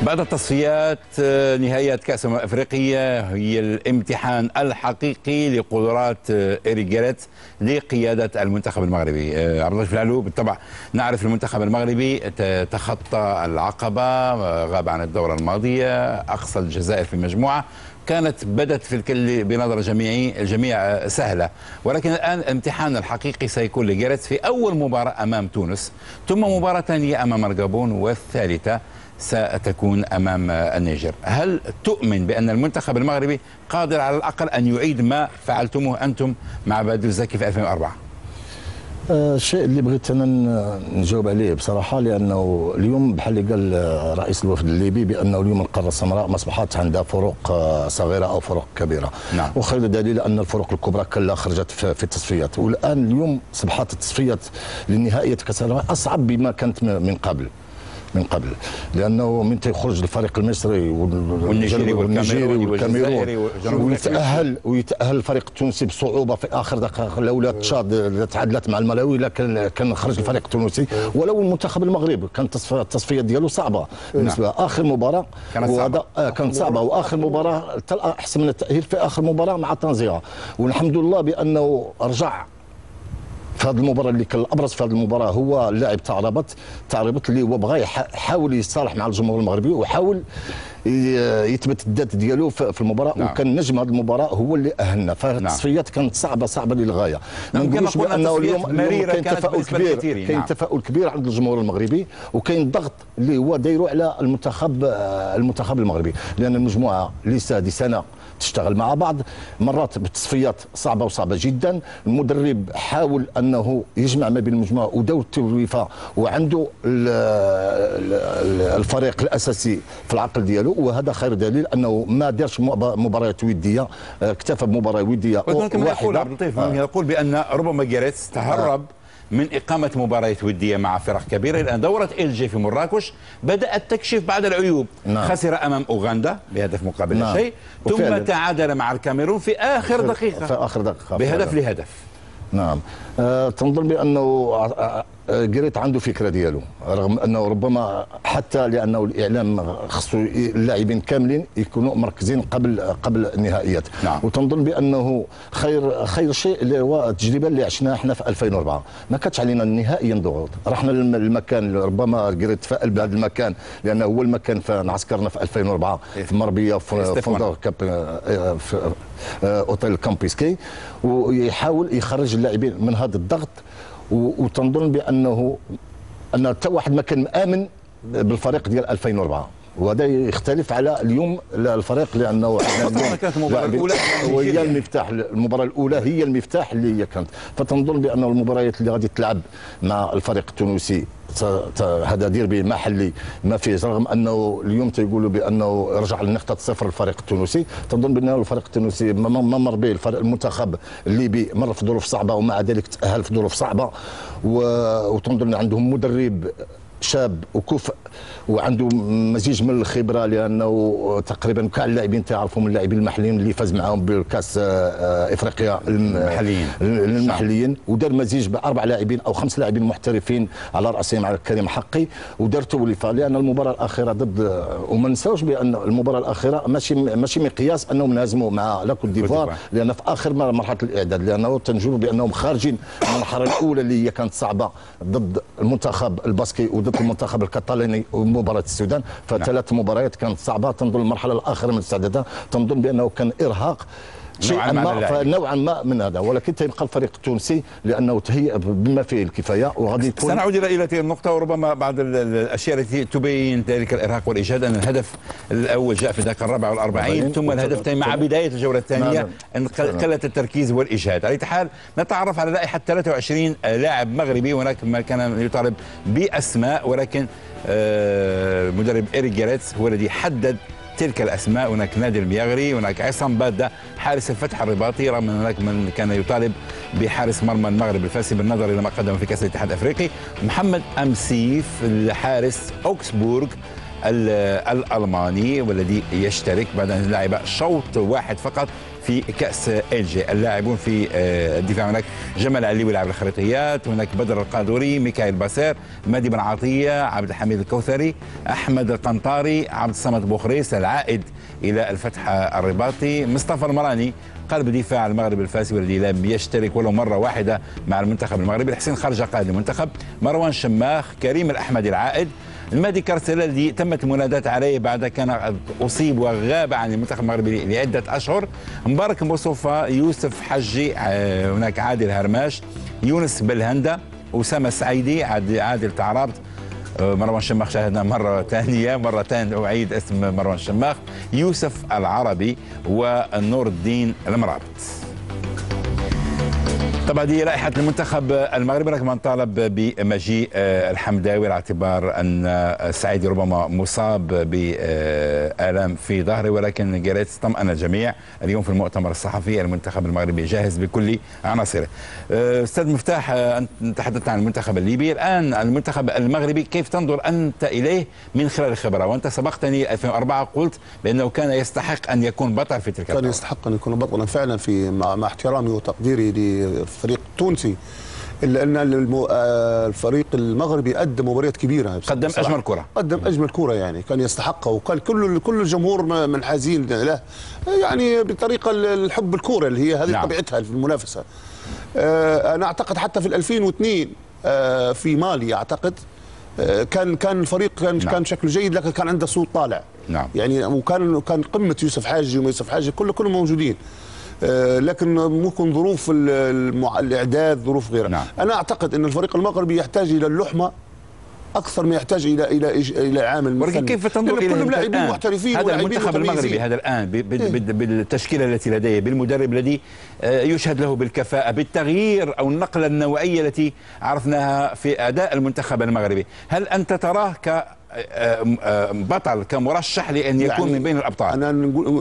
بعد التصفيات نهائيات كأس أفريقيا هي الامتحان الحقيقي لقدرات إيريك جاريث لقيادة المنتخب المغربي. عبد الله فلالو، بالطبع نعرف المنتخب المغربي تخطى العقبة، غاب عن الدورة الماضية، أقصى الجزائر في المجموعة، كانت بدت في الكل بنظر الجميع سهلة، ولكن الآن الامتحان الحقيقي سيكون لجاريث في أول مباراة أمام تونس، ثم مباراة ثانية أمام الغابون، والثالثة ستكون أمام النيجر. هل تؤمن بأن المنتخب المغربي قادر على الأقل أن يعيد ما فعلتموه أنتم مع بدر الزكي في 2004؟ الشيء اللي بغيت انا نجاوب عليه بصراحه، لانه اليوم بحال اللي قال رئيس الوفد الليبي بانه اليوم القاره السمراء ما اصبحت عندها فروق صغيره او فروق كبيره. نعم. وخير دليل ان الفروق الكبرى كلها خرجت في التصفيات، والان اليوم اصبحت التصفيات للنهائيات كاس العالم اصعب بما كانت من قبل. لانه من تيخرج الفريق المصري والنيجيري والكاميرون ويتاهل الفريق التونسي بصعوبه في اخر دقائق، لولا تشاد تعادلت مع الملاوي لكن كان خرج الفريق التونسي، ولو المنتخب المغربي كانت التصفيه ديالو صعبه بالنسبه اخر مباراه كانت صعبه واخر مباراه احسن من التاهيل في اخر مباراه مع تنزيها، والحمد لله بانه رجع في هذه المباراه. اللي كان الابرز في هذه المباراه هو اللاعب تاع رباط اللي هو بغى يحاول يصالح مع الجمهور المغربي وحاول يثبت الذات ديالو في المباراه. نعم. وكان نجم هذه المباراه هو اللي اهلنا، فالتصفيات كانت صعبه للغايه. ما نقولوش بانه اليوم كاين تفاؤل كبير، كاين تفاؤل كبير عند الجمهور المغربي، وكاين الضغط اللي هو دايرو على المنتخب المغربي، لان المجموعه لسه هذه سنه تشتغل مع بعض، مرات بالتصفيات صعبه جدا. المدرب حاول انه يجمع ما بين المجموعه ودور التوليفه، وعنده الفريق الاساسي في العقل ديالو، وهذا خير دليل انه ما دارش مباريات وديه، اكتفى بمباراه وديه واحده. يقول بان ربما جاريث تهرب من إقامة مباريات ودية مع فرق كبيرة، لأن دورة إلجي في مراكش بدأت تكشف بعض العيوب. نعم. خسر أمام أوغندا بهدف مقابل نعم. شيء، ثم تعادل مع الكاميرون في آخر دقيقة بهدف لهدف. نعم. تنظن بأنه جاريث عنده فكره ديالو، رغم انه ربما حتى لانه الاعلام خصو اللاعبين كاملين يكونوا مركزين قبل النهائيات. نعم. وتنظن بانه خير شيء اللي هو التجربه اللي عشناها احنا في 2004، ما كانتش علينا نهائيا ضغوط، رحنا للمكان، ربما جاريث تفائل بهذا المكان لانه هو المكان في نعسكرنا في 2004 في مربيه في فندق في اوتيل كامبيسكي، ويحاول يخرج اللاعبين من هذا الضغط. وتنظن بانه حتى واحد ما كان مآمن بالفريق ديال 2004، وهذا يختلف على اليوم الفريق، لانه كانت المباراه الاولى وهي المفتاح، المباراه الاولى هي المفتاح اللي هي كانت. فتنظن بان المباريات اللي غادي تلعب مع الفريق التونسي هذا ديربي محلي ما فيه، رغم انه اليوم تيقولوا بانه رجع لنقطه صفر الفريق التونسي. تنظن بان الفريق التونسي ما مر به المنتخب الليبي، مر في ظروف صعبه ومع ذلك تاهل في ظروف صعبه، وتنظن عندهم مدرب شاب وكفء وعنده مزيج من الخبره، لانه تقريبا كاع اللاعبين تعرفهم اللاعبين المحليين اللي فاز معاهم بالكاس افريقيا المحليين، ودار مزيج ب4 لاعبين او 5 لاعبين محترفين على راسهم على كريم حقي، ودار توليفه. لان المباراه الاخيره ضد، وما نساوش بان المباراه الاخيره ماشي مقياس انهم انهزموا مع لا كوت ديفوار، لان في اخر مرحله الاعداد، لانه تنجموا بانهم خارجين من المرحله الاولى اللي هي كانت صعبه ضد المنتخب الباسكي وضد المنتخب الكتالوني ومباراه السودان، فثلاث مباريات كانت صعبه. تنظن المرحله الاخيره من الاستعدادات تنظن بانه كان ارهاق نوعا ما من هذا، ولكن تيبقى الفريق التونسي لانه تهيأ بما فيه الكفايه وغادي يكون. سنعود الى هذه النقطه، وربما بعض الاشياء التي تبين ذلك الارهاق والاجهاد، ان الهدف الاول جاء في الدقيقه 44 ثم الهدف الثاني مع بدايه الجوله الثانيه ان قلت التركيز والاجهاد. على اي حال نتعرف على لائحه 23 لاعب مغربي، هناك ما كان يطالب باسماء، ولكن المدرب إيريك جاريث هو الذي حدد تلك الاسماء. هناك نادر المياغري، هناك عصام باده حارس الفتح الرباطي، رغم ان هناك من كان يطالب بحارس مرمى المغرب الفاسي بالنظر الى ما قدم في كاس الاتحاد الافريقي، محمد امسيف حارس اوكسبورغ، الألماني، والذي يشترك بعد أن لعب شوط واحد فقط في كأس إلجي. اللاعبون في الدفاع هناك جمال علوي لاعب الخريطيات، هناك بدر القادوري، ميكائيل باسير، مهدي بن عطية، عبد الحميد الكوثري، أحمد القنطاري، عبد الصمد بوخريس العائد إلى الفتح الرباطي، مصطفى المراني قلب دفاع المغرب الفاسي والذي لم يشترك ولو مرة واحدة مع المنتخب المغربي، الحسين خرجة قائد المنتخب، مروان شماخ، كريم الأحمدي العائد، المهدي كارسيلا الذي تمت المنادات عليه بعد كان أصيب وغاب عن المنتخب المغربي لعدة أشهر، مبارك مصطفى، يوسف حجي، هناك عادل هرماش، يونس بلهندة، أسامة السعيدي، عادل تعرابط، مروان شماخ شاهدنا مرة ثانية أعيد اسم مروان شماخ، يوسف العربي، ونور الدين المرابط. طبعا دي لائحة المنتخب المغربي، رغم أن طالب بمجيء الحمداوي على اعتبار أن السعيدي ربما مصاب بآلام في ظهره، ولكن جيريتس طمأن الجميع اليوم في المؤتمر الصحفي. المنتخب المغربي جاهز بكل عناصره. أستاذ مفتاح، أنت تحدثت عن المنتخب الليبي، الآن المنتخب المغربي كيف تنظر أنت إليه من خلال الخبرة؟ وأنت سبقتني 2004 قلت بأنه كان يستحق أن يكون بطل في تلك البطولة. كان يستحق أن يكون بطلا فعلا في مع احترامي وتقديري الفريق التونسي، الا ان الفريق المغربي قدم مباريات كبيره، قدم اجمل كره، قدم اجمل كره، يعني كان يستحقها، وكان كل الجمهور منحازين له، يعني بطريقه الحب الكوره اللي هي هذه نعم. طبيعتها في المنافسه. انا اعتقد حتى في 2002 في مالي اعتقد كان الفريق كان شكله جيد، لكن كان عنده صوت طالع نعم. يعني وكان قمه يوسف حاجي ويوسف حاجي كلهم موجودين، لكن ممكن ظروف الاعداد، ظروف غيرها. نعم. انا اعتقد ان الفريق المغربي يحتاج الى اللحمه اكثر ما يحتاج الى عامل ولكن كيف تنظر الى كلهم لاعبين محترفين؟ هذا المنتخب المغربي هذا الان بالتشكيله التي لديه، بالمدرب الذي يشهد له بالكفاءه، بالتغيير او النقله النوعيه التي عرفناها في اداء المنتخب المغربي، هل انت تراه بطل كمرشح لان يكون من بين الابطال؟ انا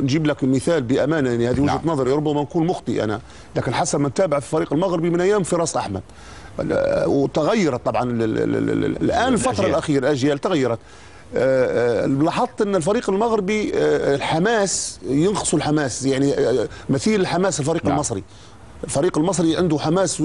نجيب لك مثال بامانه، يعني هذه وجهه نظري، ربما نكون مخطئ انا، لكن حسب ما نتابع في الفريق المغربي من ايام فراس احمد، وتغيرت طبعا الان الفتره الاخيره اجيال تغيرت. لاحظت ان الفريق المغربي الحماس ينقص الحماس، يعني مثيل الحماس الفريق المصري. الفريق المصري عنده حماس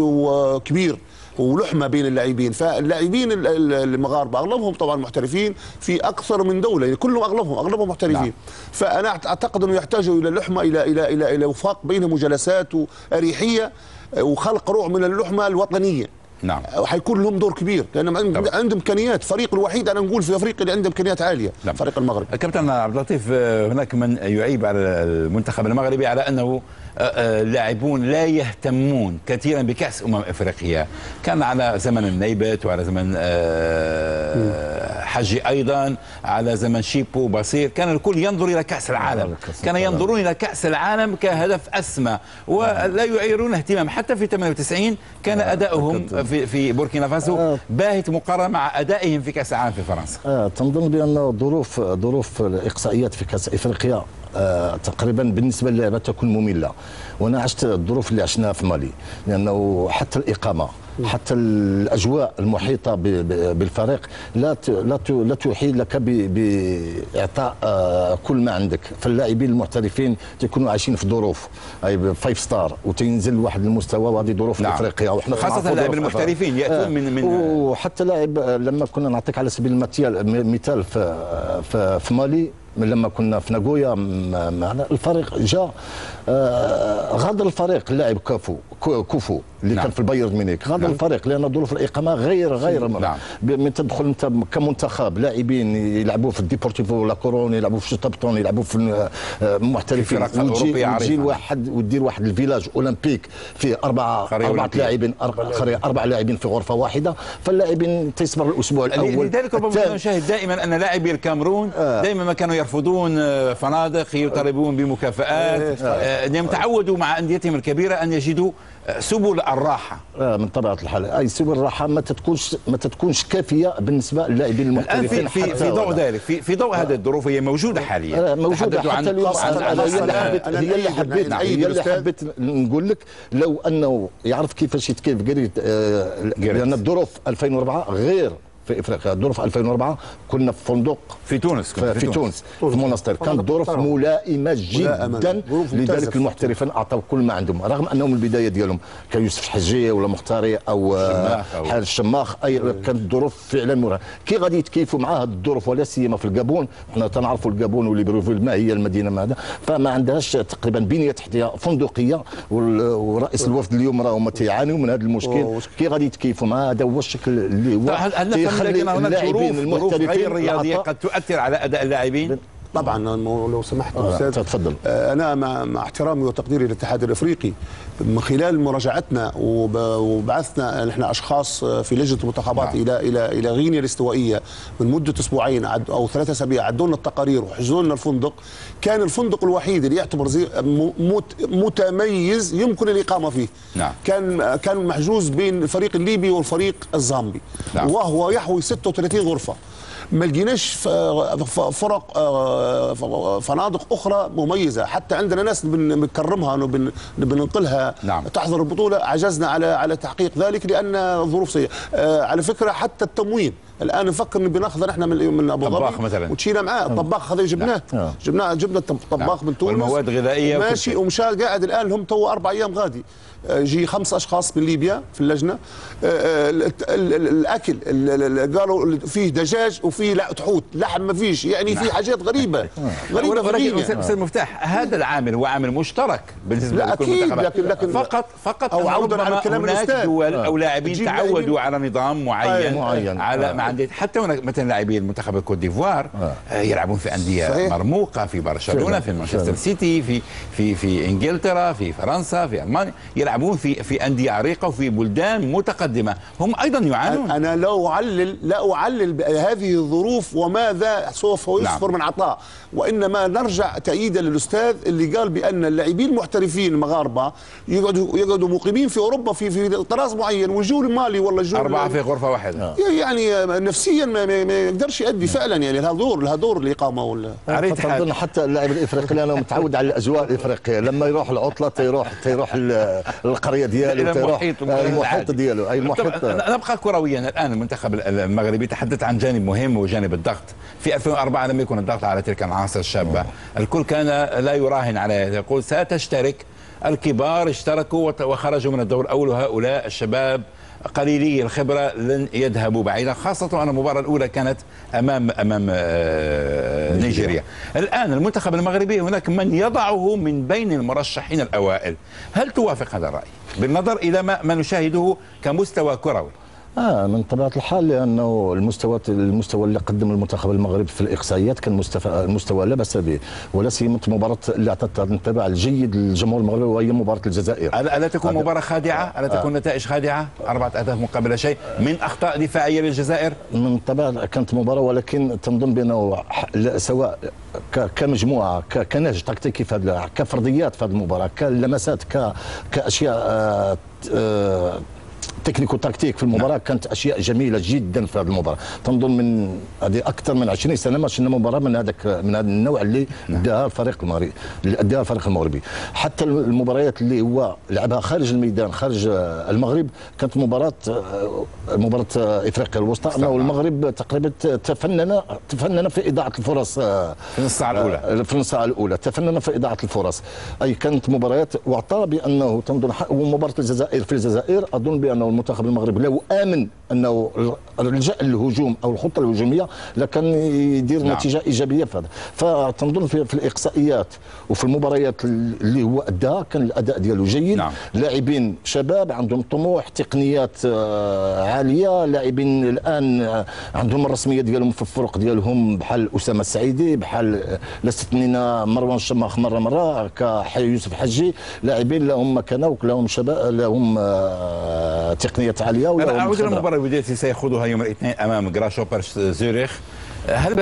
كبير ولحمه بين اللاعبين، فاللاعبين المغاربه اغلبهم طبعا محترفين في اكثر من دوله، يعني كلهم اغلبهم محترفين. نعم. فانا اعتقد انه يحتاجوا الى لحمه، الى وفاق بينهم وجلسات واريحيه وخلق روح من اللحمه الوطنيه. نعم. وحيكون لهم دور كبير لان عنده امكانيات، فريق الوحيد انا نقول في افريقيا اللي عنده امكانيات عاليه. نعم. فريق المغرب. كابتن عبد اللطيف، هناك من يعيب على المنتخب المغربي على انه لاعبون لا يهتمون كثيرا بكأس افريقيا، كان على زمن النيبت وعلى زمن حجي ايضا، على زمن شيبو بصير، كان الكل ينظر الى كأس العالم، كان ينظرون الى كأس العالم كهدف اسمى ولا يعيرون اهتمام. حتى في 98 كان اداؤهم في بوركينا فاسو باهت مقارنه مع ادائهم في كأس العالم في فرنسا. تنظن بان ظروف الاقصائيات في كأس افريقيا تقريبا بالنسبه للعبه تكون ممله، وانا عشت الظروف اللي عشناها في مالي، لانه حتى الاقامه حتى الاجواء المحيطه بالفريق لا تحيل لك باعطاء كل ما عندك، فاللاعبين المحترفين تيكونوا عايشين في ظروف اي 5 ستار وتنزل لواحد المستوى، وهذه ظروف نعم. افريقيا، وحنا خاصه اللاعبين المحترفين ياتون من وحتى لاعب لما كنا نعطيك على سبيل المثال في مالي، لما كنا في ناغويا معنا الفريق جاء غادر الفريق اللاعب كوفو اللي نعم. كان في البايرن ميونخ، غادر نعم. الفريق لان ظروف الاقامه غير نعم. من تدخل انت كمنتخب لاعبين يلعبوا في الديبورتيفو لا كورون، يلعبوا في شوتابتون، يلعبوا في محترفين، وتجي واحد ودير واحد الفيلاج اولمبيك فيه اربعه لاعبين في غرفه واحده، فاللاعبين تيصبر الاسبوع الاول. لذلك ربما نشاهد دائما ان لاعبي الكاميرون دائما ما كانوا يرفضون فنادق، يطالبون بمكافآت، تعودوا مع انديتهم الكبيره ان يجدوا سبل الراحه. من طبيعه الحال اي سبل الراحه ما تكونش كافيه بالنسبه للاعبين المحترفين. في ضوء ذلك، في ضوء هذه الظروف هي موجوده حاليا، موجوده حتى اليوم. هي اللي حبيت نقول لك، لو انه يعرف كيفاش يتكيف قريت، لان الظروف 2004 غير في افريقيا. الظروف في 2004 كنا في فندق في تونس، في تونس في منستير، كانت ظروف ملائمه جدا. لذلك المحترفين اعطوا كل ما عندهم، رغم انهم البدايه ديالهم كيوسف حجيه ولا مختاري او حال الشماخ، اي كانت ظروف فعلا مرهقه. كي غادي يتكيفوا مع هذه الظروف ولا سيما في الجابون، حنا تنعرفوا الجابون وليبروفيل ما هي المدينه ما هذا، فما عندهاش تقريبا بنيه تحتيه فندقيه، ورئيس الوفد اليوم راهم تيعانيوا من هذا المشكل. كي غادي يتكيفوا مع هذا هو الشكل اللي هو تيخلي اللاعبين المحترفين غير الرياضيه قد تؤثر على اداء اللاعبين. طبعا لو سمحت استاذ تفضل. انا مع احترامي وتقديري للاتحاد الافريقي، من خلال مراجعتنا وبعثنا نحن اشخاص في لجنه المنتخبات الى غينيا الاستوائيه من مده اسبوعين او 3 اسابيع، عدوا لنا التقارير وحجزوا لنا الفندق. كان الفندق الوحيد اللي يعتبر متميز يمكن الاقامه فيه. نعم. كان محجوز بين الفريق الليبي والفريق الزامبي. نعم. وهو يحوي 36 غرفه. ما لقيناش فرق فنادق اخرى مميزه، حتى عندنا ناس بنكرمها وبننقلها. نعم. تحضر البطوله، عجزنا على تحقيق ذلك لان الظروف سيئه. على فكره حتى التموين الان نفكر بناخذ نحن من ابو ظبي مثلا وتشينا معاه الطباخ هذا جبنا الطباخ من تونس والمواد الغذائيه ماشي ومشى قاعد الان لهم تو 4 ايام غادي. جي 5 اشخاص من ليبيا في اللجنه. الاكل قالوا فيه دجاج وفيه حوت، لحم ما فيش، يعني في حاجات غريبه ولكن استاذ مفتاح، هذا العامل هو عامل مشترك بالنسبه لكل المنتخبات. لكن فقط او عودا على كلام الاستاذ، دول او لاعبين تعودوا على نظام معين على مع حتى مثلا لاعبي المنتخب الكوت ديفوار يلعبون في انديه مرموقه، في برشلونه، في مانشستر سيتي، في انجلترا، في فرنسا، في المانيا، يلعبون في انديه عريقه وفي بلدان متقدمه، هم ايضا يعانون. انا لا اعلل بهذه الظروف وماذا سوف يصفر من عطاء، وانما نرجع تأييدا للاستاذ اللي قال بان اللاعبين المحترفين المغاربه يقعدوا مقيمين في اوروبا في طراز معين، ويجوا مالي والله يجوا 4 في غرفه واحده، يعني نفسيا ما يقدرش يؤدي فعلا. يعني لها دور الاقامه ولا حتى اللاعب الافريقي لانه متعود على الاجواء الافريقيه، لما يروح العطله تيروح القريه ديالو، تيروح المحيط ديالو، اي المحيط. نبقى كرويا الان. المنتخب المغربي تحدث عن جانب مهم وجانب الضغط. في 2004 لم يكن الضغط على تلك العناصر الشابه، الكل كان لا يراهن عليها، يقول ستشترك. الكبار اشتركوا وخرجوا من الدور الاول، وهؤلاء الشباب قليلي الخبره لن يذهبوا بعيدا، خاصه أن المباراه الاولى كانت امام نيجيريا. الان المنتخب المغربي هناك من يضعه من بين المرشحين الاوائل، هل توافق هذا الراي بالنظر الى ما نشاهده كمستوى كروي؟ من طبيعه الحال، لانه المستوى اللي قدم المنتخب المغربي في الاقصائيات كان مستوى لا باس به، ولا سيما المباراه اللي اعطت الانطباع الجيد للجمهور المغربي وهي مباراه الجزائر. الا تكون مباراه خادعه؟ الا تكون نتائج خادعه؟ 4 أهداف مقابل شيء من اخطاء دفاعيه للجزائر؟ من طبيعه كانت مباراه، ولكن تنظن بانه سواء كمجموعه كنهج تكتيكي كفرديات في هذه المباراه، كلمسات، كاشياء تكنيكو تكتيك في المباراه، كانت اشياء جميله جدا في هذه المباراه. تنظن من هذه اكثر من 20 سنه ما شفنا مباراه من هذا النوع اللي اداها الفريق المغربي. حتى المباريات اللي هو لعبها خارج الميدان، خارج المغرب، كانت مباراه افريقيا الوسطى، انه المغرب تقريبا تفنن في اضاعه الفرص في النص ساعه الاولى تفنن في اضاعه الفرص. اي كانت مباريات، واعطى بانه تنظن ومباراه الجزائر في الجزائر، اظن بانه المنتخب المغربي لو امن انه رجع الهجوم او الخطه الهجوميه لكان يدير نتيجه ايجابيه في هذا. فتنظن في الاقصائيات وفي المباريات اللي هو اداها كان الاداء ديالو جيد. لاعبين شباب عندهم طموح، تقنيات عاليه، لاعبين الان عندهم الرسميه ديالهم في الفرق ديالهم، بحال اسامه السعيدي، بحال لاستثنينا مروان الشماخ مره كيوسف حجي، لاعبين لهم مكانه ولهم شباب، لهم تقنيات عاليه. أعود إلى المباراة الودية التي سيخوضها يوم الاثنين أمام غراشوبر زيورخ. هل